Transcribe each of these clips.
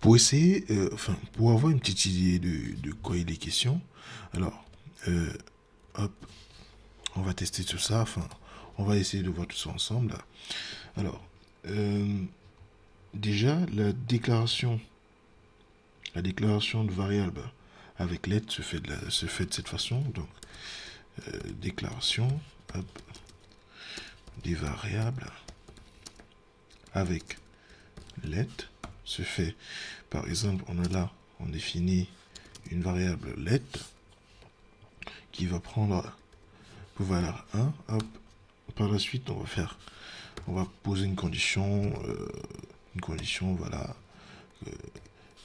Pour essayer, pour avoir une petite idée de quoi il est question, alors, euh, hop, on va tester tout ça, on va essayer de voir tout ça ensemble. Là. Alors, euh, déjà, la déclaration de variable avec let se fait de cette façon. Donc, déclaration, hop, des variables avec let se fait, par exemple, on définit une variable let qui va prendre pour valeur 1, hop, par la suite, on va poser une condition, voilà,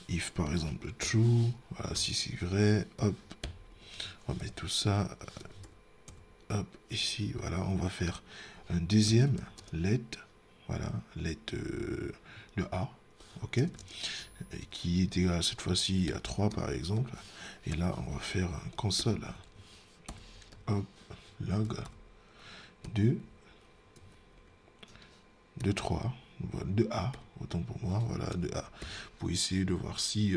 if par exemple true, voilà, si c'est vrai, hop, on met tout ça, hop, ici, voilà, on va faire un deuxième let, voilà, let de A, ok, et qui est égal cette fois-ci à 3 par exemple, et là on va faire un console, hop, log de 3, de A, autant pour moi, voilà, de A, pour essayer de voir si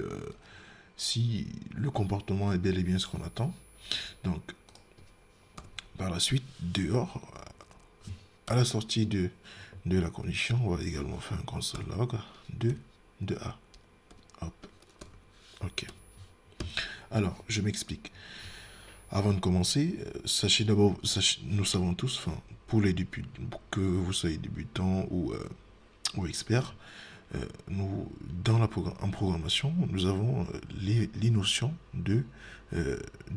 le comportement est bel et bien ce qu'on attend. Donc, par la suite, dehors, à la sortie de la condition, on va également faire un console log de A. Hop, ok. Alors, je m'explique. Avant de commencer, sachez d'abord, nous savons tous, pour les débutants, que vous soyez débutant ou expert, nous, en programmation, nous avons les notions de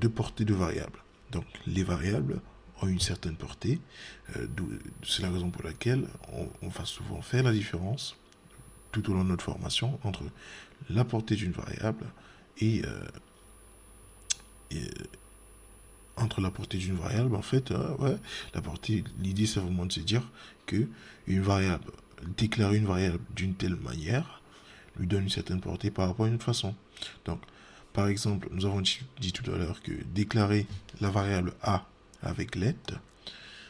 portée de variables. Donc, les variables ont une certaine portée. C'est la raison pour laquelle on va souvent faire la différence tout au long de notre formation entre la portée d'une variable et, et entre la portée d'une variable, en fait, ouais, la portée, l'idée c'est vraiment de se dire que une variable, déclarer une variable d'une telle manière, lui donne une certaine portée par rapport à une autre façon. Donc, par exemple, nous avons dit tout à l'heure que déclarer la variable a avec let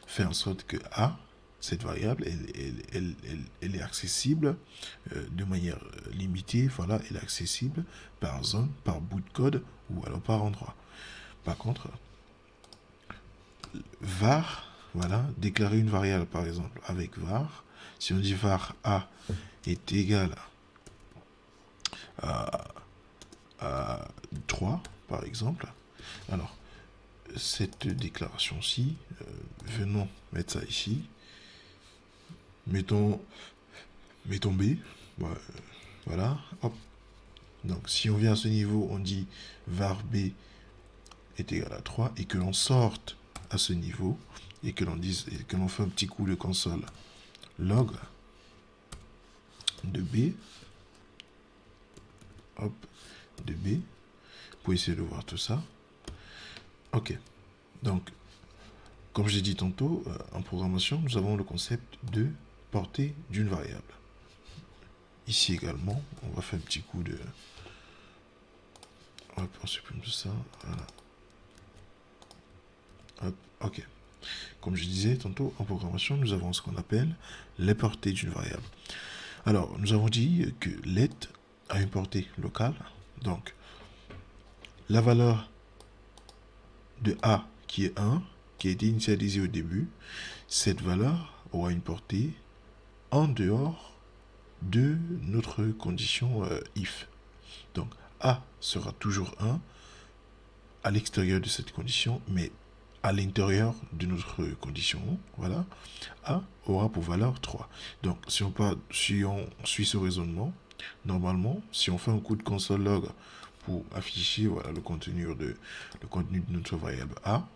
fait en sorte que a, cette variable, elle est accessible de manière limitée, voilà, elle est accessible par zone, par bout de code ou alors par endroit. Par contre, var, voilà, déclarer une variable par exemple avec var, si on dit var a est égal à 3 par exemple, alors cette déclaration-ci, venons mettre ça ici, mettons B, voilà, hop. Donc si on vient à ce niveau, on dit var b est égal à 3 et que l'on sorte à ce niveau et que l'on fait un petit coup de console log de b, hop, de b, pour essayer de voir tout ça. Ok, donc comme j'ai dit tantôt, en programmation, nous avons le concept de portée d'une variable. Ici également, on va faire un petit coup de... Hop, on supprime tout ça, voilà. Hop, ok. Comme je disais tantôt, en programmation, nous avons ce qu'on appelle les portées d'une variable. Alors, nous avons dit que let a une portée locale. Donc, la valeur de A qui est 1, qui a été initialisée au début, cette valeur aura une portée en dehors de notre condition if. Donc, A sera toujours 1 à l'extérieur de cette condition, mais à l'intérieur de notre condition, voilà, A aura pour valeur 3. Donc, si on suit ce raisonnement, normalement, si on fait un coup de console log pour afficher voilà, le contenu de notre variable A,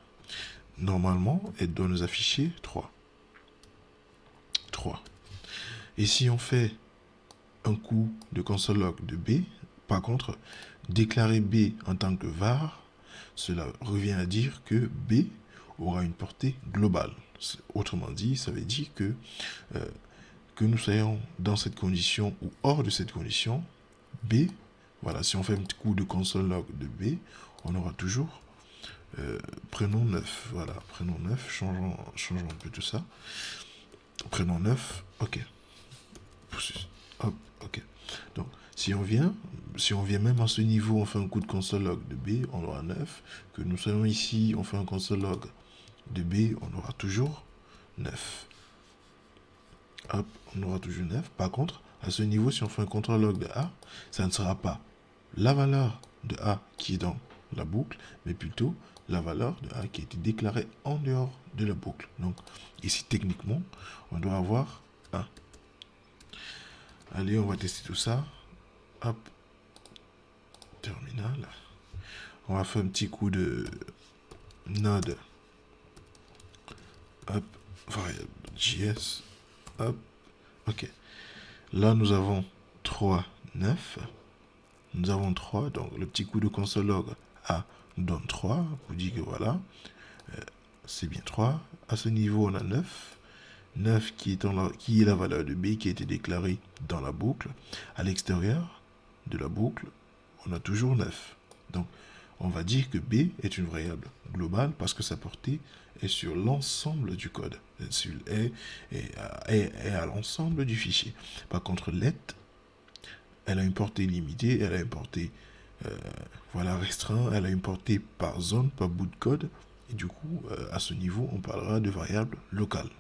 normalement, elle doit nous afficher 3. 3. Et si on fait un coup de console log de B, par contre, déclarer B en tant que var, cela revient à dire que B aura une portée globale. Autrement dit, ça veut dire que nous soyons dans cette condition ou hors de cette condition, B, voilà, si on fait un petit coup de console log de B, on aura toujours, prenons 9, voilà, prenons 9, changeons un peu tout ça, prenons 9, ok, hop, ok, donc Si on vient même à ce niveau, on fait un coup de console log de B, on aura 9. Que nous soyons ici, on fait un console log de B, on aura toujours 9. Hop, on aura toujours 9. Par contre, à ce niveau, si on fait un contrôle log de A, ça ne sera pas la valeur de A qui est dans la boucle, mais plutôt la valeur de A qui a été déclarée en dehors de la boucle. Donc, ici, techniquement, on doit avoir 1. Allez, on va tester tout ça. Hop, terminal. On va faire un petit coup de node. Hop, variable JS. Hop, ok. Là, nous avons 3, 9. Nous avons 3, donc le petit coup de console log A nous donne 3, vous dit que voilà, c'est bien 3. À ce niveau, on a 9. 9 qui est la valeur de B qui a été déclarée dans la boucle. À l'extérieur de la boucle, on a toujours 9. Donc, on va dire que B est une variable globale parce que sa portée est sur l'ensemble du code, est à l'ensemble du fichier. Par contre, let, elle a une portée limitée, elle a une portée restreinte, elle a une portée par zone, par bout de code. Et du coup, à ce niveau, on parlera de variable locale.